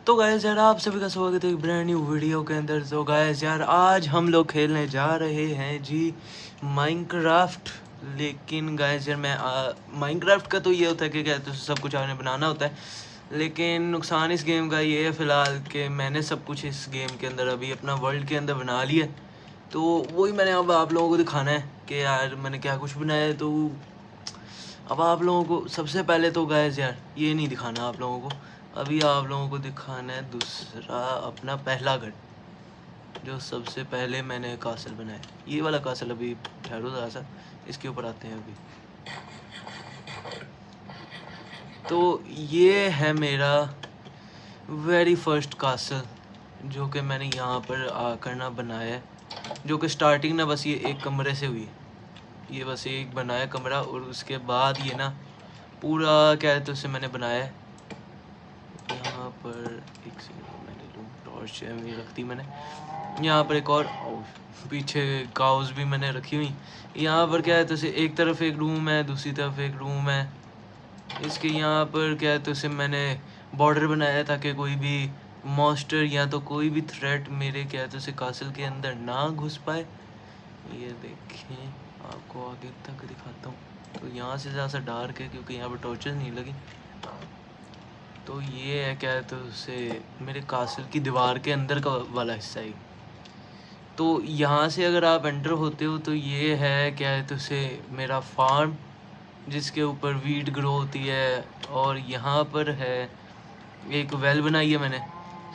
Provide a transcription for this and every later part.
तो गाइस यार आप सभी का स्वागत है एक ब्रांड न्यू वीडियो के अंदर। तो गाइस यार आज हम लोग खेलने जा रहे हैं जी माइनक्राफ्ट। लेकिन गाइस यार मैं माइनक्राफ्ट का तो ये होता है कि क्या तो सब कुछ आपने बनाना होता है, लेकिन नुकसान इस गेम का ये है फ़िलहाल कि मैंने सब कुछ इस गेम के अंदर अभी अपना वर्ल्ड के अंदर बना लिया। तो वही मैंने अब आप लोगों को दिखाना है कि यार मैंने क्या कुछ बनाया है। तो अब आप लोगों को सबसे पहले तो गाइस यार ये नहीं दिखाना आप लोगों को, अभी आप लोगों को दिखाना है दूसरा अपना पहला घर, जो सबसे पहले मैंने कासल बनाया। ये वाला कासल अभी ठहरो ज़रा सा, इसके ऊपर आते हैं अभी। तो ये है मेरा वेरी फर्स्ट कासल जो कि मैंने यहाँ पर आकर ना बनाया है, जो कि स्टार्टिंग ना बस ये एक कमरे से हुई। ये बस एक बनाया कमरा और उसके बाद ये ना पूरा क्या है तो उसे मैंने बनाया है। यहाँ पर एक सेकंड मैंने लूँ टॉर्च में रखती मैंने। यहाँ पर एक और पीछे काउस भी मैंने रखी हुई। यहाँ पर क्या है तो उसे एक तरफ एक रूम है, दूसरी तरफ एक रूम है। इसके यहाँ पर क्या है तो उसे मैंने बॉर्डर बनाया ताकि कोई भी मॉन्स्टर या तो कोई भी थ्रेट मेरे क्या है तो उसे कासल के अंदर ना घुस पाए। ये देखें आपको आगे तक दिखाता हूँ। तो यहाँ से ज़्यादा सा डार्क है क्योंकि यहाँ पर टॉर्चेस नहीं लगी। तो ये है क्या है तो उसे मेरे कासल की दीवार के अंदर का वाला हिस्सा ही। तो यहाँ से अगर आप एंटर होते हो तो ये है क्या है तो उसे मेरा फार्म जिसके ऊपर वीट ग्रो होती है, और यहाँ पर है एक वेल बनाई है मैंने,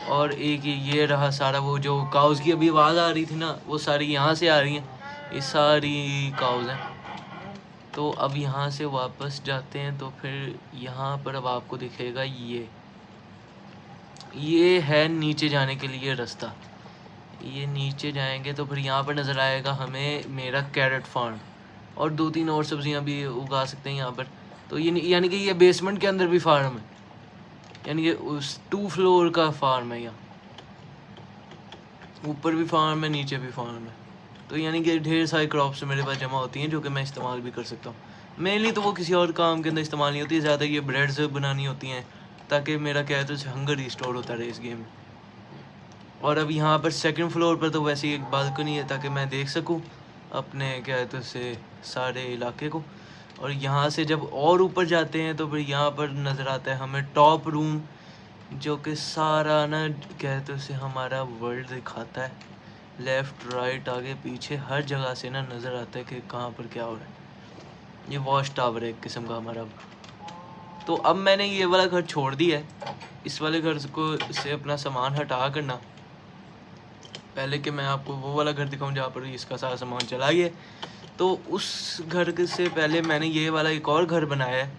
और एक ये रहा सारा वो जो काउस की अभी आवाज़ आ रही थी ना वो सारी यहाँ से आ रही हैं, ये सारी काउस हैं। तो अब यहाँ से वापस जाते हैं तो फिर यहाँ पर अब आपको दिखेगा ये है नीचे जाने के लिए रास्ता। ये नीचे जाएंगे तो फिर यहाँ पर नज़र आएगा हमें मेरा कैरेट फार्म, और 2-3 और सब्जियाँ भी उगा सकते हैं यहाँ पर। तो ये यानी कि ये बेसमेंट के अंदर भी फार्म है, यानी कि उस 2 फ्लोर का फार्म है। यहाँ ऊपर भी फार्म है, नीचे भी फार्म है। तो यानी कि ढेर सारी क्रॉप्स मेरे पास जमा होती हैं जो कि मैं इस्तेमाल भी कर सकता हूँ। मेनली तो वो किसी और काम के अंदर इस्तेमाल नहीं होती है, ज़्यादा ये ब्रेड्स बनानी होती हैं ताकि मेरा क्या है तो हंगर रिस्टोर होता रहे इस गेम में। और अब यहाँ पर सेकंड फ्लोर पर तो वैसे ही एक बालकनी है ताकि मैं देख सकूँ अपने क्या है तो से सारे इलाके को। और यहाँ से जब और ऊपर जाते हैं तो फिर यहाँ पर नज़र आता है हमें टॉप रूम, जो कि सारा ना क्या है तो से हमारा वर्ल्ड दिखाता है। लेफ़्ट राइट आगे पीछे हर जगह से ना नज़र आता है कि कहाँ पर क्या हो रहा है। ये वॉच टावर है एक किस्म का हमारा। तो अब मैंने ये वाला घर छोड़ दिया है, इस वाले घर को से अपना सामान हटा करना पहले कि मैं आपको वो वाला घर दिखाऊं जहाँ पर इसका सारा सामान चला गया। तो उस घर से पहले मैंने ये वाला एक और घर बनाया है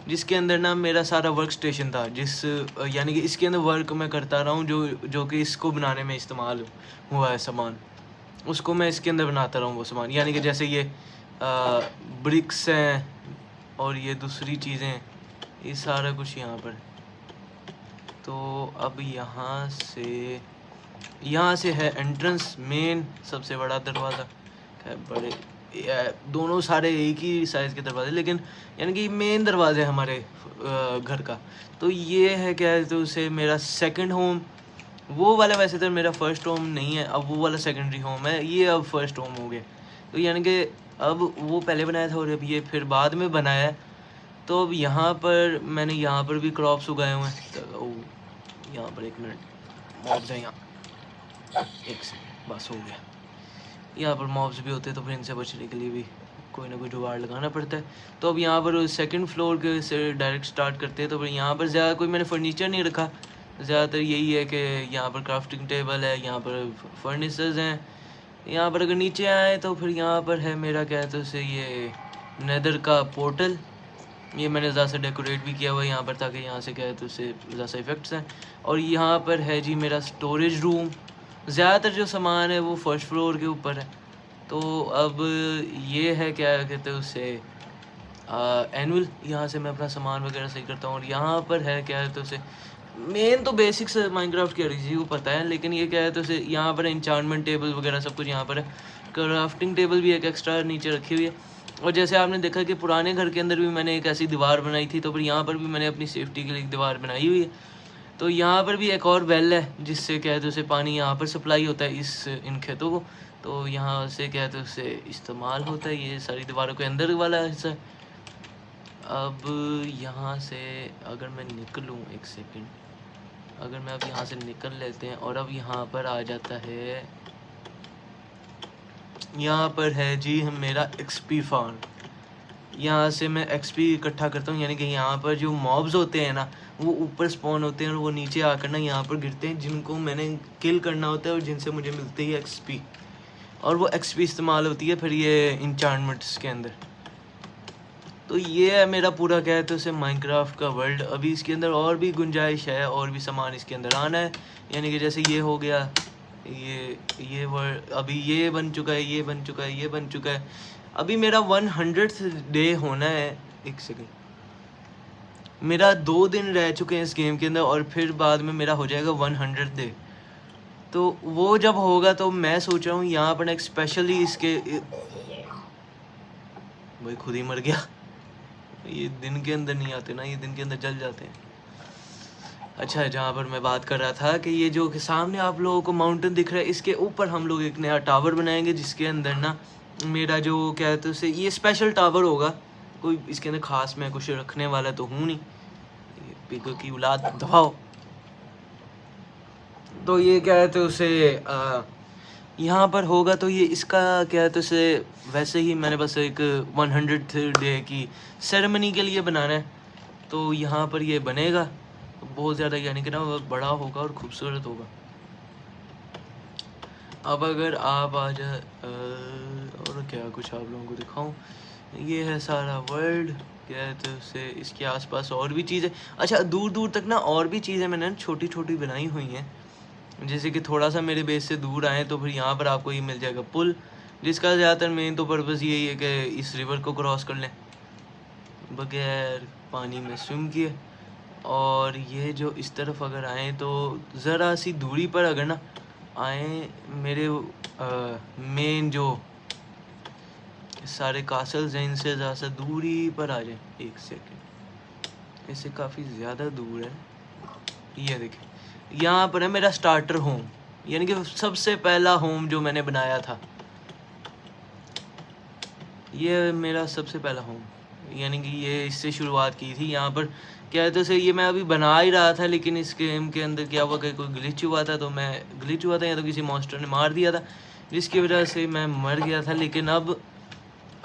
जिसके अंदर ना मेरा सारा वर्क स्टेशन था, यानी कि इसके अंदर वर्क मैं करता रहा हूँ जो कि इसको बनाने में इस्तेमाल हुआ है सामान, उसको मैं इसके अंदर बनाता रहा हूँ वो सामान। यानी कि जैसे ये ब्रिक्स हैं और ये दूसरी चीज़ें, ये सारा कुछ यहाँ पर। तो अब यहाँ से है एंट्रेंस, मेन सबसे बड़ा दरवाज़ा। बड़े दोनों सारे एक ही साइज़ के दरवाजे, लेकिन यानी कि मेन दरवाज़ा है हमारे घर का। तो ये है क्या है तो उसे मेरा सेकंड होम। वो वाला वैसे तो मेरा फर्स्ट होम नहीं है, अब वो वाला सेकेंडरी होम है, ये अब फर्स्ट होम हो गया। तो यानी कि अब वो पहले बनाया था और अब ये फिर बाद में बनाया है। तो अब यहाँ पर मैंने यहाँ पर भी क्रॉप्स उगाए हुए हैं। तो यहाँ पर 1 मिनट मॉब्स हैं यहाँ, एक सेकंड बस हो गया। यहाँ पर मॉब्स भी होते हैं तो फिर इनसे बचने के लिए भी कोई ना कोई जुगाड़ लगाना पड़ता है। तो अब यहाँ पर सेकंड फ्लोर के से डायरेक्ट स्टार्ट करते हैं। तो फिर यहाँ पर ज़्यादा कोई मैंने फर्नीचर नहीं रखा, ज़्यादातर यही है कि यहाँ पर क्राफ्टिंग टेबल है, यहाँ पर फर्नीचर्स हैं। यहाँ पर अगर नीचे आए तो फिर यहाँ पर है मेरा क्या है तो से ये नेदर का पोर्टल, ये मैंने ज़्यादा से डेकोरेट भी किया हुआ है यहाँ पर ताकि यहाँ से क्या है तो उससे ज़्यादा से इफ़ेक्ट्स हैं। और यहाँ पर है जी मेरा स्टोरेज रूम। ज़्यादातर जो सामान है वो फर्स्ट फ्लोर के ऊपर है। तो अब ये है क्या कहते हैं उससे एनुअल, यहाँ से मैं अपना सामान वगैरह सही करता हूँ। और यहाँ पर है क्या है तो उसे मेन तो बेसिक्स माइनक्राफ्ट की किसी को पता है, लेकिन ये क्या है तो उसे यहाँ पर इंचार्टमेंट टेबल वगैरह सब कुछ यहाँ पर है। क्राफ्टिंग टेबल भी एक एक्स्ट्रा नीचे रखी हुई है। और जैसे आपने देखा कि पुराने घर के अंदर भी मैंने एक ऐसी दीवार बनाई थी, तो फिर यहाँ पर भी मैंने अपनी सेफ्टी के लिए एक दीवार बनाई हुई है। तो यहाँ पर भी एक और वेल है जिससे क्या है तो उसे पानी यहाँ पर सप्लाई होता है इन खेतों को। तो यहाँ से क्या है तो उसे इस्तेमाल होता है। ये सारी दीवारों के अंदर वाला हिस्सा। अब यहाँ से अगर मैं निकलूँ, एक सेकंड, अगर मैं अब यहाँ से निकल लेते हैं और अब यहाँ पर आ जाता है, यहाँ पर है जी मेरा एक्सपी फार्म। यहाँ से मैं एक्सपी इकट्ठा करता हूँ, यानी कि यहाँ पर जो मॉब्स होते हैं ना वो ऊपर स्पॉन होते हैं और वो नीचे आकर ना यहाँ पर गिरते हैं, जिनको मैंने किल करना होता है और जिनसे मुझे मिलती है एक्सपी, और वो एक्सपी इस्तेमाल होती है फिर ये इंचार्टमेंट्स के अंदर। तो ये है मेरा पूरा क्या है तो उसे माइनक्राफ्ट का वर्ल्ड। अभी इसके अंदर और भी गुंजाइश है, और भी सामान इसके अंदर आना है, यानी कि जैसे ये हो गया, ये वर्ल्ड अभी ये बन चुका है, ये बन चुका है, ये बन चुका है। अभी मेरा 100th डे होना है। एक सेकंड, मेरा 2 दिन रह चुके हैं इस गेम के अंदर और फिर बाद में मेरा हो जाएगा 100th डे। तो वो जब होगा तो मैं सोच रहा हूँ यहाँ पर एक स्पेशली इसके, भाई खुद ही मर गया। ये दिन के अंदर नहीं आते ना, ये दिन के अंदर जल जाते हैं। अच्छा, जहाँ पर मैं बात कर रहा था कि ये जो सामने आप लोगों को माउंटेन दिख रहा है, इसके ऊपर हम लोग एक नया टावर बनाएंगे जिसके अंदर ना मेरा जो क्या है तो उसे ये स्पेशल टावर होगा। कोई इसके अंदर खास मैं कुछ रखने वाला तो हूँ नहीं, पिग की औलाद दबाओ। तो ये क्या है तो उसे यहाँ पर होगा, तो ये इसका क्या है तो उसे वैसे ही मैंने बस एक 100th डे की सेरेमनी के लिए बनाना है। तो यहाँ पर ये बनेगा बहुत ज़्यादा, यानी कि ना बड़ा होगा और खूबसूरत होगा। अब अगर आप आ जाए और क्या कुछ आप लोगों को दिखाऊं, ये है सारा वर्ल्ड क्या है तो उसे इसके आसपास और भी चीज़ें। अच्छा, दूर दूर तक ना और भी चीज़ें मैंने छोटी छोटी बनाई हुई हैं, जैसे कि थोड़ा सा मेरे बेस से दूर आए तो फिर यहाँ पर आपको ये मिल जाएगा पुल, जिसका ज़्यादातर मेन तो पर्पज़ यही है कि इस रिवर को क्रॉस कर लें बगैर पानी में स्विम किए। और ये जो इस तरफ अगर आए तो ज़रा सी दूरी पर अगर ना आए, मेरे मेन जो सारे कासल्स हैं इनसे ज़रा सा दूरी पर आ जाए। एक सेकंड, इससे काफ़ी ज़्यादा दूर है। ये देखें, यहाँ पर है मेरा स्टार्टर होम, यानी कि सबसे पहला होम जो मैंने बनाया था, ये मेरा सबसे पहला होम, यानी कि ये इससे शुरुआत की थी। यहाँ पर क्या है तो से ये मैं अभी बना ही रहा था, लेकिन इस गेम के अंदर क्या हुआ कि कोई ग्लिच हुआ था, तो मैं ग्लिच हुआ था या तो किसी मॉन्स्टर ने मार दिया था, जिसकी वजह से मैं मर गया था। लेकिन अब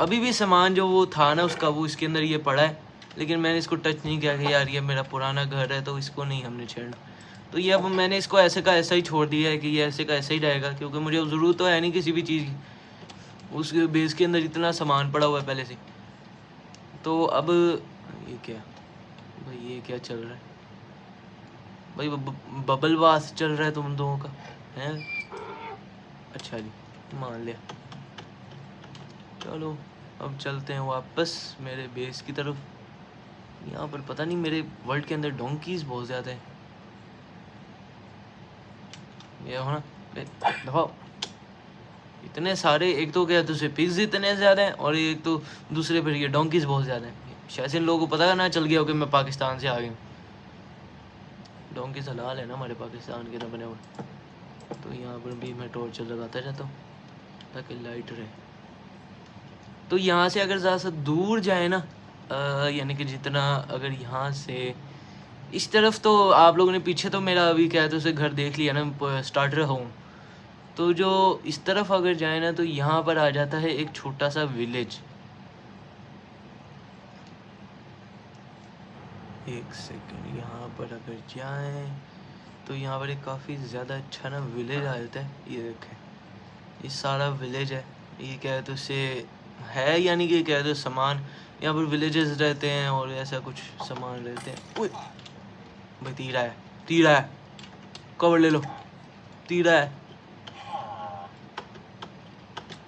अभी भी सामान जो वो था ना उसका, वो इसके अंदर ये पड़ा है, लेकिन मैंने इसको टच नहीं किया कि यार ये मेरा पुराना घर है तो इसको नहीं हमने छेड़ना। तो ये अब मैंने इसको ऐसे का ऐसा ही छोड़ दिया है कि ये ऐसे का ऐसा ही रहेगा, क्योंकि मुझे अब ज़रूरत तो है नहीं किसी भी चीज़ की, उस बेस के अंदर इतना सामान पड़ा हुआ है पहले से। तो अब ये क्या भाई, ये क्या चल रहा है भाई, बबल वास चल रहा है तुम दोनों का है? अच्छा जी, मान लिया। चलो अब चलते हैं वापस मेरे बेस की तरफ। यहाँ पर पता नहीं मेरे वर्ल्ड के अंदर डोंकीज बहुत ज़्यादा है। ये हो ना, दफाओ, इतने सारे, एक तो क्या दूसरे पिग्स इतने ज़्यादा हैं और एक तो दूसरे फिर ये डोंकीज बहुत ज़्यादा हैं। शायद इन लोगों को पता ना चल गया हो कि मैं पाकिस्तान से आ गया हूँ। डोंकीज हलाल है ना हमारे पाकिस्तान के ना बने हुए। तो यहाँ पर भी मैं टॉर्चर लगाता रहता हूँ ताकि लाइट रहे। तो यहाँ से अगर ज़्यादा सा दूर जाए ना, यानी कि जितना अगर यहाँ से इस तरफ, तो आप लोगों ने पीछे तो मेरा अभी क्या है तो उसे घर देख लिया ना, स्टार्टर होम। तो जो इस तरफ अगर जाए ना तो यहाँ पर आ जाता है एक छोटा सा विलेज। एक सेकंड, यहाँ पर अगर जाएं तो यहाँ पर एक काफ़ी ज़्यादा अच्छा ना विलेज आ जाता है। ये देखें, ये सारा विलेज है। ये क्या है तो उसे है, यानी कि क्या है तो सामान यहाँ पर विलेजेस रहते हैं और ऐसा कुछ सामान रहते हैं। उय भाई, तीरा है, तीरा है, कवर ले लो, तीरा है।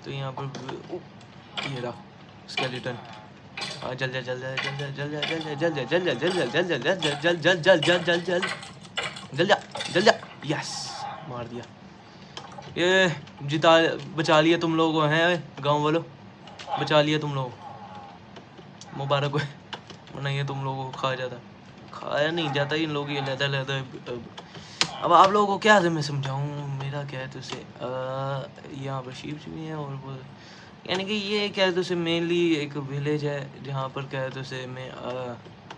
तो यहाँ पर ये रहा स्केलेटन। जल जा जल जा जल जा जल जा जल जा जल जा जल जा जल जा जल जल जल जल जल जल जल जा जल जा। यस, मार दिया। ये जिता बचा लिया तुम लोगों हैं, गांव वालों, बचा लिया तुम लोग, मुबारक हो, वरना ये तुम लोगों को खाया नहीं जाता इन लोग ये लेदर लेदर। अब आप लोगों को क्या मैं समझाऊँ, मेरा क्या है तो उसे यहाँ पर शीप भी है और वो यानी कि ये क्या है तो उसे मेनली एक विलेज है जहाँ पर क्या है तो उसे में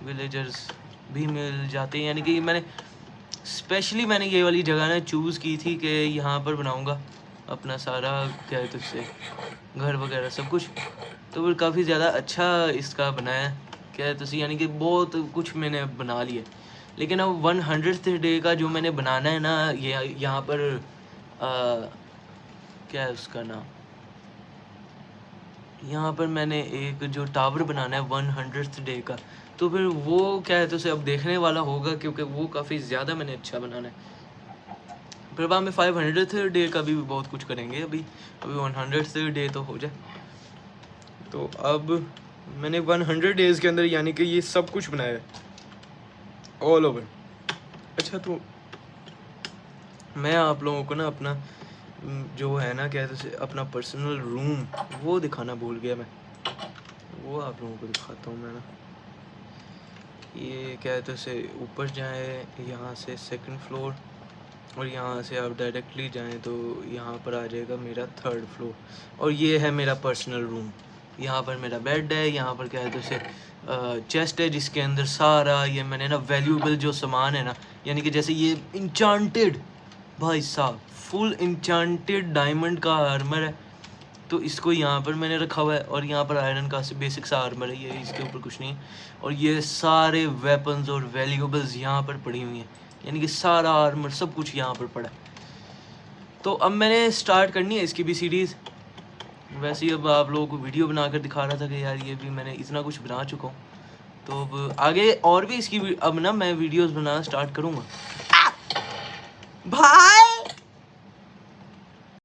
विलेजर्स भी मिल जाते हैं। यानी कि मैंने स्पेशली मैंने ये वाली जगह ना चूज़ की थी कि यहाँ पर बनाऊँगा अपना सारा क्या है तो उससे घर वगैरह सब कुछ। तो फिर काफ़ी ज़्यादा अच्छा इसका बनाया क्या है तो यानी कि बहुत कुछ मैंने बना लिया। लेकिन अब 100th डे का जो मैंने बनाना है ना, ये यहाँ पर क्या है उसका नाम, यहाँ पर मैंने एक जो टावर बनाना है 100th डे का, तो फिर वो क्या है तो उसे अब देखने वाला होगा क्योंकि वो काफ़ी ज़्यादा मैंने अच्छा बनाना है। फिर बाद में 500th डे का भी बहुत कुछ करेंगे। अभी 100th डे तो हो जाए। तो अब मैंने 100 डेज़ के अंदर यानी कि ये सब कुछ बनाया है ऑल ओवर। अच्छा, तो मैं आप लोगों को ना अपना जो है ना क्या कहते हैं अपना पर्सनल रूम वो दिखाना भूल गया मैं, वो आप लोगों को दिखाता हूँ मैं ना। ये क्या कहते हैं ऊपर जाए यहाँ से 2nd फ्लोर और यहाँ से आप डायरेक्टली जाएं तो यहाँ पर आ जाएगा मेरा 3rd फ्लोर और ये है मेरा पर्सनल रूम। यहाँ पर मेरा बेड है, यहाँ पर क्या है तो उसे चेस्ट है जिसके अंदर सारा ये मैंने ना वैल्यूएबल जो सामान है ना, यानी कि जैसे ये इंचांटेड भाई साहब फुल इंचांटेड डायमंड का आर्मर है, तो इसको यहाँ पर मैंने रखा हुआ है। और यहाँ पर आयरन का बेसिक सा आर्मर है, ये इसके ऊपर कुछ नहीं है। और ये सारे वेपन्स और वैल्यूएबल्स यहाँ पर पड़ी हुई हैं, यानी कि सारा आर्मर सब कुछ यहाँ पर पड़ा है। तो अब मैंने स्टार्ट करनी है इसकी भी सीरीज़। वैसे ही अब आप लोगों को वीडियो बनाकर दिखा रहा था कि यार ये भी मैंने इतना कुछ बना चुका हूँ, तो अब आगे और भी इसकी अब ना मैं वीडियोस बनाना स्टार्ट करूँगा। भाई